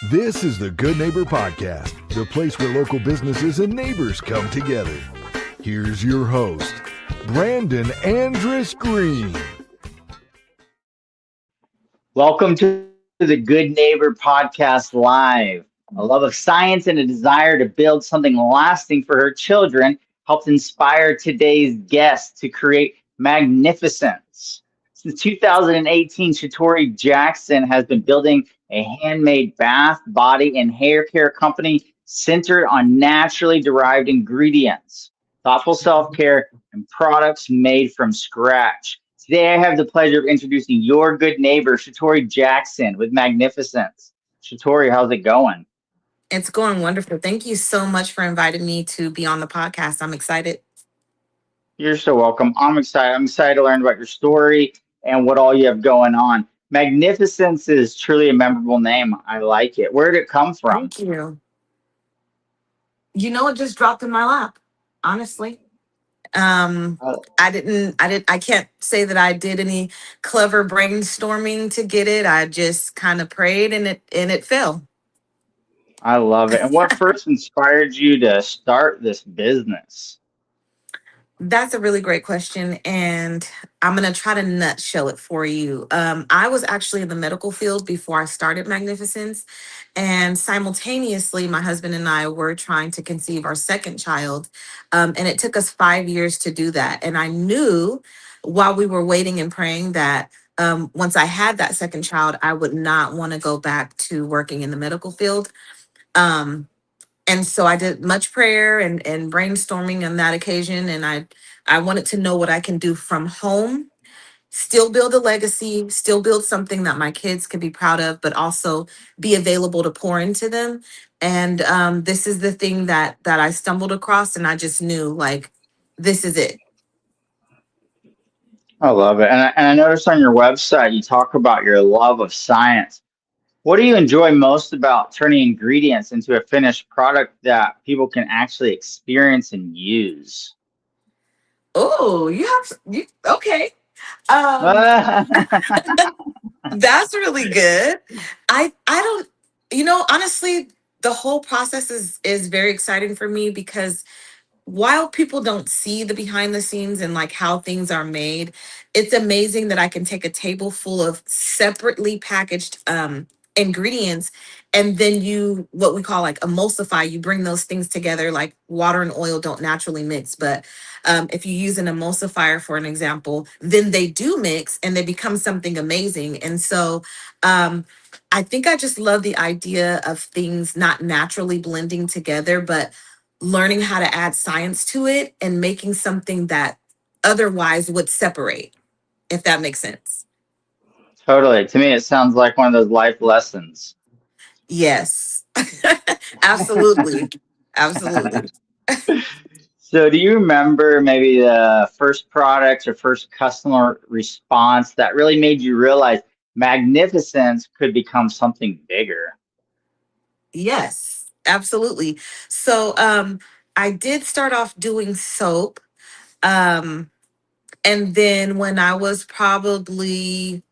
This is the Good Neighbor Podcast, the place where local businesses and neighbors come together. Here's your host, Brandon Andrus Green. Welcome to the Good Neighbor Podcast Live. A love of science and a desire to build something lasting for her children helped inspire today's guest to create Magnificents. Since 2018, Shatory Jackson has been building a handmade bath, body, and hair care company centered on naturally derived ingredients, thoughtful self-care, and products made from scratch. Today, I have the pleasure of introducing your good neighbor, Shatory Jackson with Magnifiscents. Shatory, how's it going? It's going wonderful. Thank you so much for inviting me to be on the podcast. I'm excited. You're so welcome. I'm excited. I'm excited to learn about your story and what all you have going on. Magnificence is truly a memorable name. I like it. Where did it come from? Thank you. It just dropped in my lap, honestly. Oh, I can't say that I did any clever brainstorming to get it. I just kind of prayed and it fell. I love it. And what first inspired you to start this business? That's a really great question, and I'm gonna try to nutshell it for you. I was actually in the medical field before I started Magnificence, and simultaneously, my husband and I were trying to conceive our second child, and it took us 5 years to do that. And I knew while we were waiting and praying that once I had that second child, I would not want to go back to working in the medical field. Um, and so I did much prayer and brainstorming on that occasion. And I wanted to know what I can do from home, still build a legacy, still build something that my kids could be proud of, but also be available to pour into them. And this is the thing that I stumbled across, and I just knew like this is it. I love it. And I noticed on your website you talk about your love of science. What do you enjoy most about turning ingredients into a finished product that people can actually experience and use? Oh, you okay. Um, that's really good. I don't honestly, the whole process is very exciting for me because while people don't see the behind the scenes and like how things are made, it's amazing that I can take a table full of separately packaged ingredients, and then you what we call like emulsify. You bring those things together. Like water and oil don't naturally mix, but if you use an emulsifier for an example, then they do mix and they become something amazing. And so I think I just love the idea of things not naturally blending together, but learning how to add science to it and making something that otherwise would separate, if that makes sense. Totally. To me, it sounds like one of those life lessons. Yes. Absolutely. Absolutely. So, do you remember maybe the first product or first customer response that really made you realize magnificence could become something bigger? Yes, absolutely. So I did start off doing soap. Um and then when I was probably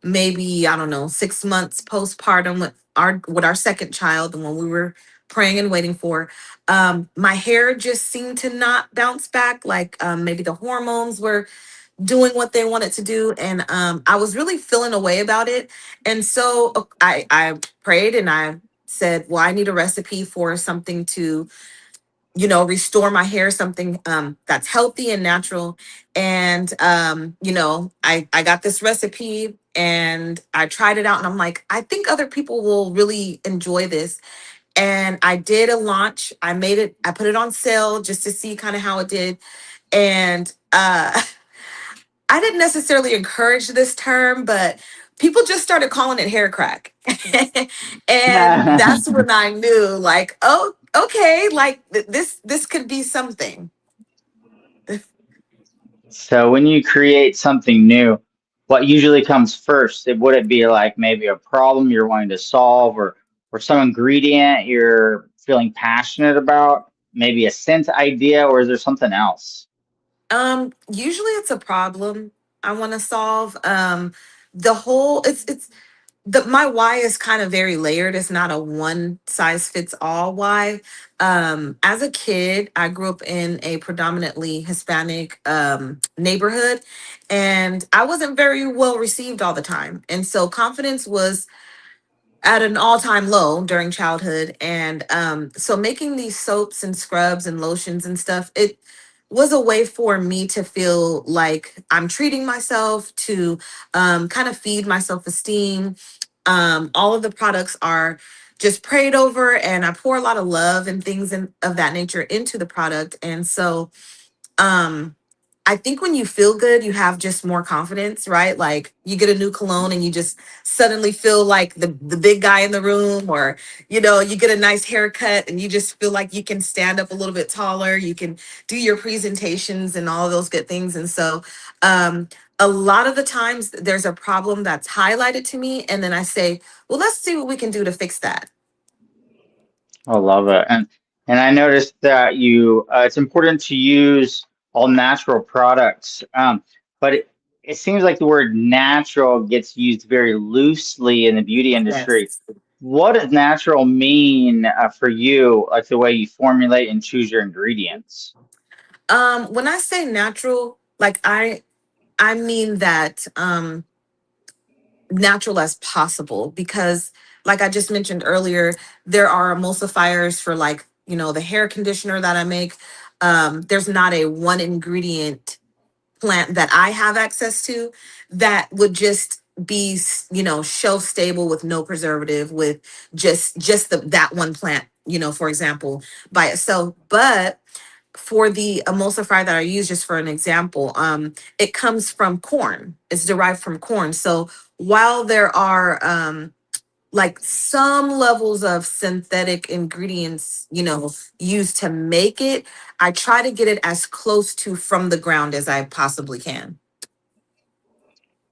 maybe I don't know 6 months postpartum with our second child, and when we were praying and waiting for, my hair just seemed to not bounce back. Like maybe the hormones were doing what they wanted to do, and I was really feeling a way about it. And so I prayed and I said, well, I need a recipe for something to restore my hair, something that's healthy and natural. And I got this recipe and I tried it out, and I'm like, I think other people will really enjoy this. And I did a launch. I put it on sale just to see kind of how it did. And I didn't necessarily encourage this term, but people just started calling it hair crack. And that's when I knew, like, oh, okay, like this could be something. So, when you create something new, what usually comes first? Would it be like maybe a problem you're wanting to solve, or some ingredient you're feeling passionate about? Maybe a scent idea, or is there something else? Usually it's a problem I want to solve. The whole it's My why is kind of very layered. It's not a one size fits all why. As a kid, I grew up in a predominantly Hispanic neighborhood, and I wasn't very well received all the time. And so confidence was at an all-time low during childhood. And so making these soaps and scrubs and lotions and stuff, it was a way for me to feel like I'm treating myself, to kind of feed my self-esteem. All of the products are just prayed over, and I pour a lot of love and things of that nature into the product. And so um I think when you feel good, you have just more confidence, right? Like you get a new cologne and you just suddenly feel like the big guy in the room, or you get a nice haircut and you just feel like you can stand up a little bit taller, you can do your presentations and all those good things. And so um a lot of the times there's a problem that's highlighted to me, and then I say, well, let's see what we can do to fix that. I love it. And I noticed that you it's important to use all natural products. But it seems like the word natural gets used very loosely in the beauty industry. Yes. What does natural mean for you, like the way you formulate and choose your ingredients? When I say natural, like I mean that natural as possible, because like I just mentioned earlier, there are emulsifiers for, like, the hair conditioner that I make. There's not a one ingredient plant that I have access to that would just be shelf stable with no preservative, with just that one plant, for example, by itself. But for the emulsifier that I use, just for an example, it comes from corn. It's derived from corn. So while there are like some levels of synthetic ingredients, used to make it, I try to get it as close to from the ground as I possibly can.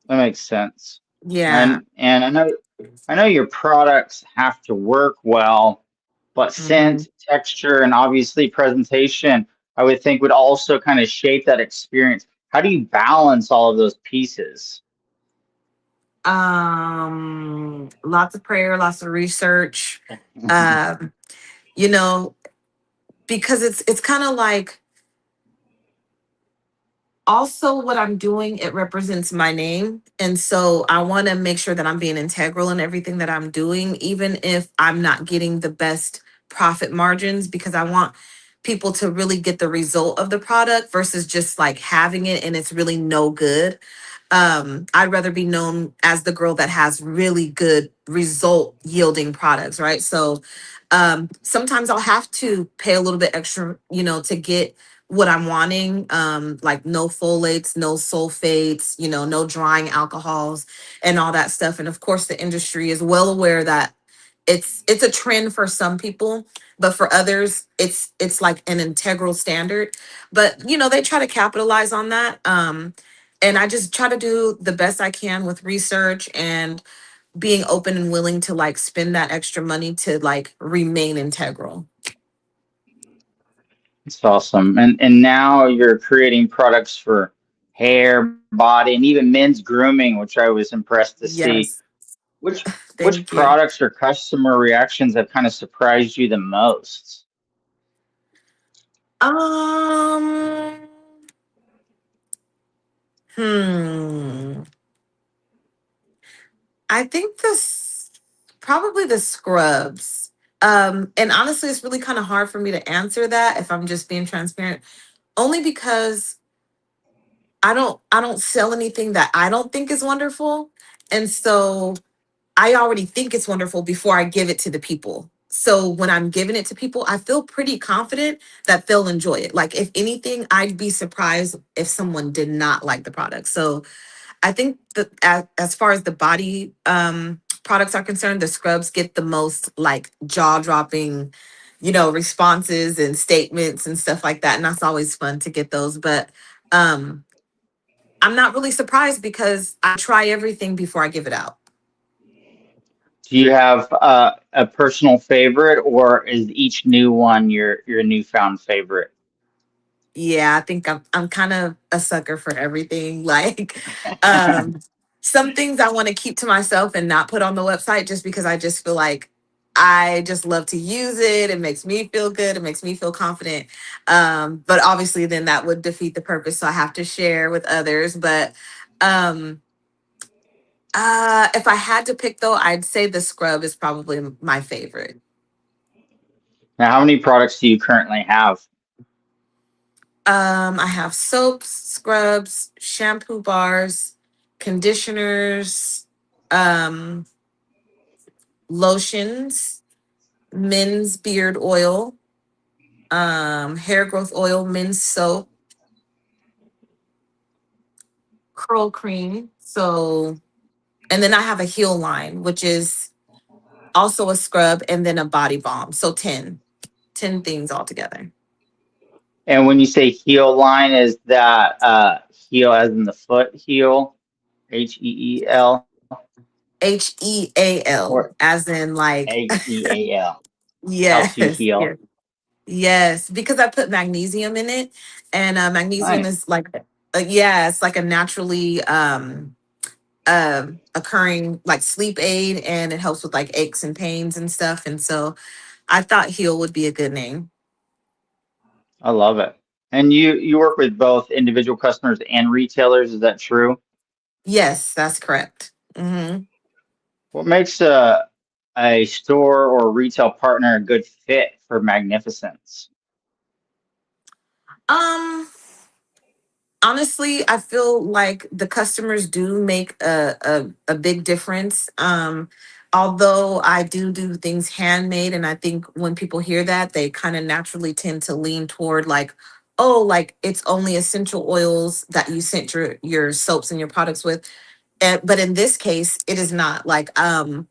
That makes sense. Yeah. And I know your products have to work well, but Mhm. scent, texture, and obviously presentation, I would think would also kind of shape that experience. How do you balance all of those pieces? Lots of prayer, lots of research. Um, you know, because it's kind of like, also what I'm doing, it represents my name. And so I want to make sure that I'm being integral in everything that I'm doing, even if I'm not getting the best profit margins, because I want people to really get the result of the product versus just like having it and it's really no good. I'd rather be known as the girl that has really good result yielding products, right? So sometimes I'll have to pay a little bit extra, to get what I'm wanting, like no folates, no sulfates, no drying alcohols and all that stuff. And of course, the industry is well aware that it's a trend for some people, but for others, it's like an integral standard. But they try to capitalize on that. And I just try to do the best I can with research and being open and willing to like spend that extra money to like remain integral. It's awesome. And now you're creating products for hair, body, and even men's grooming, which I was impressed to see. Yes, Which which thank you. products or customer reactions have kind of surprised you the most? Um, hmm. I think this probably the scrubs. And honestly, it's really kind of hard for me to answer that if I'm just being transparent, only because I don't sell anything that I don't think is wonderful. And so I already think it's wonderful before I give it to the people. So when I'm giving it to people, I feel pretty confident that they'll enjoy it. Like if anything, I'd be surprised if someone did not like the product. So I think that as far as the body products are concerned, the scrubs get the most like jaw dropping, responses and statements and stuff like that. And that's always fun to get those. But um, I'm not really surprised because I try everything before I give it out. Do you have a personal favorite, or is each new one your newfound favorite? Yeah, I think I'm kind of a sucker for everything. Like, um, some things I want to keep to myself and not put on the website just because I just feel like I just love to use it. It makes me feel good. It makes me feel confident. But obviously then that would defeat the purpose. So I have to share with others. But um, if I had to pick though, I'd say the scrub is probably my favorite. Now, how many products do you currently have? I have soaps, scrubs, shampoo bars, conditioners, um, lotions, men's beard oil, hair growth oil, men's soap, curl cream. So, and then I have a heel line, which is also a scrub and then a body balm. So 10 things altogether. And when you say heel line, is that heel as in the foot heel, HEEL, HEAL, or as in like, HEAL helps you yes, heal? yes, yes, because I put magnesium in it, and magnesium Nice. is like, yeah, it's like a naturally occurring like sleep aid, and it helps with like aches and pains and stuff. And so I thought heal would be a good name. I love it. And you work with both individual customers and retailers, is that true? Yes, that's correct. Hmm. What makes a store or retail partner a good fit for Magnificence? Um, Honestly, I feel like the customers do make a big difference. Although I do things handmade, and I think when people hear that, they kind of naturally tend to lean toward like, oh, like it's only essential oils that you scent your soaps and your products with. But in this case, it is not. Like, I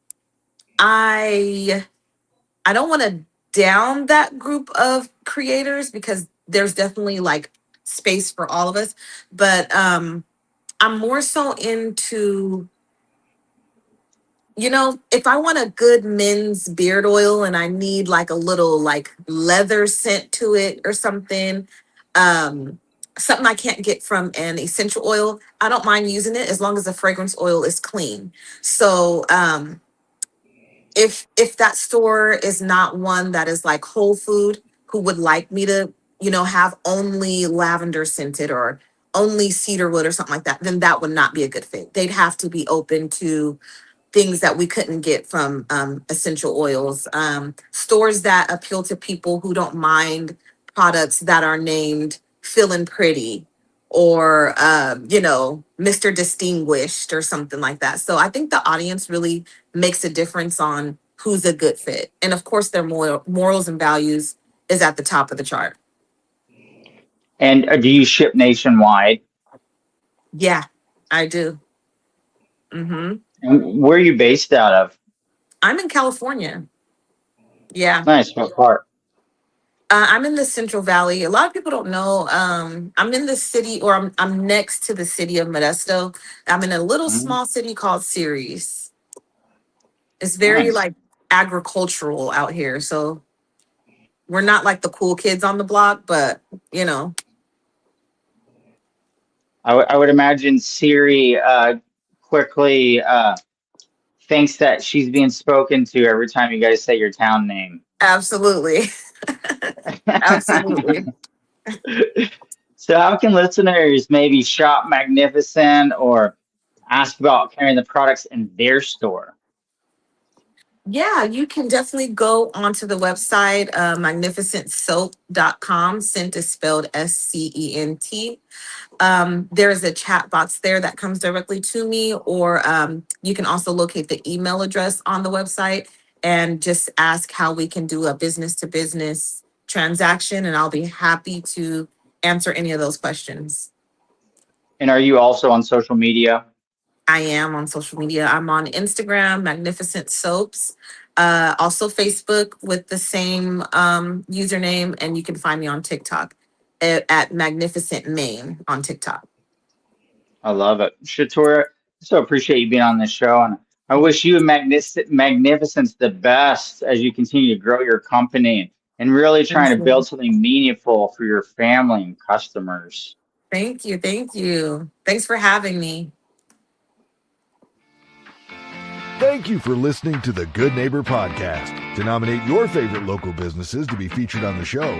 I don't want to down that group of creators because there's definitely like space for all of us. But I'm more so into, if I want a good men's beard oil and I need like a little like leather scent to it or something, um, something I can't get from an essential oil, I don't mind using it as long as the fragrance oil is clean. So if that store is not one that is like Whole Food, who would like me to, have only lavender scented or only cedarwood or something like that, then that would not be a good fit. They'd have to be open to things that we couldn't get from essential oils. Stores that appeal to people who don't mind products that are named Feeling Pretty or, Mr. Distinguished or something like that. So I think the audience really makes a difference on who's a good fit. And of course, their morals and values is at the top of the chart. And do you ship nationwide? Yeah, I do. Hmm. And where are you based out of? I'm in California. Yeah. Nice. What part? I'm in the Central Valley. A lot of people don't know. I'm in the city, or I'm next to the city of Modesto. I'm in a little Mhm. small city called Ceres. It's very Nice. like agricultural out here, so we're not like the cool kids on the block, but you know, I would imagine Siri quickly thinks that she's being spoken to every time you guys say your town name. absolutely, absolutely. So how can listeners maybe shop Magnificent or ask about carrying the products in their store? Yeah, you can definitely go onto the website, magnificentsoap.com. Scent is spelled SCENT. There's a chat box there that comes directly to me, or you can also locate the email address on the website and just ask how we can do a business to business transaction, and I'll be happy to answer any of those questions. And are you also on social media? I am on social media. I'm on Instagram, Magnificent Soaps, also Facebook with the same username, and you can find me on TikTok at Magnificent Maine on TikTok. I love it. Shatory, so appreciate you being on the show. And I wish you and Magnificence the best as you continue to grow your company and really trying Thank to you. build something meaningful for your family and customers. Thank you. Thank you. Thanks for having me. Thank you for listening to the Good Neighbor Podcast. To nominate your favorite local businesses to be featured on the show,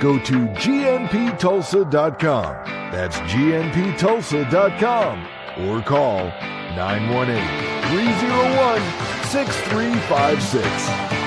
go to gnptulsa.com. That's gnptulsa.com. Or call 918-301-6356.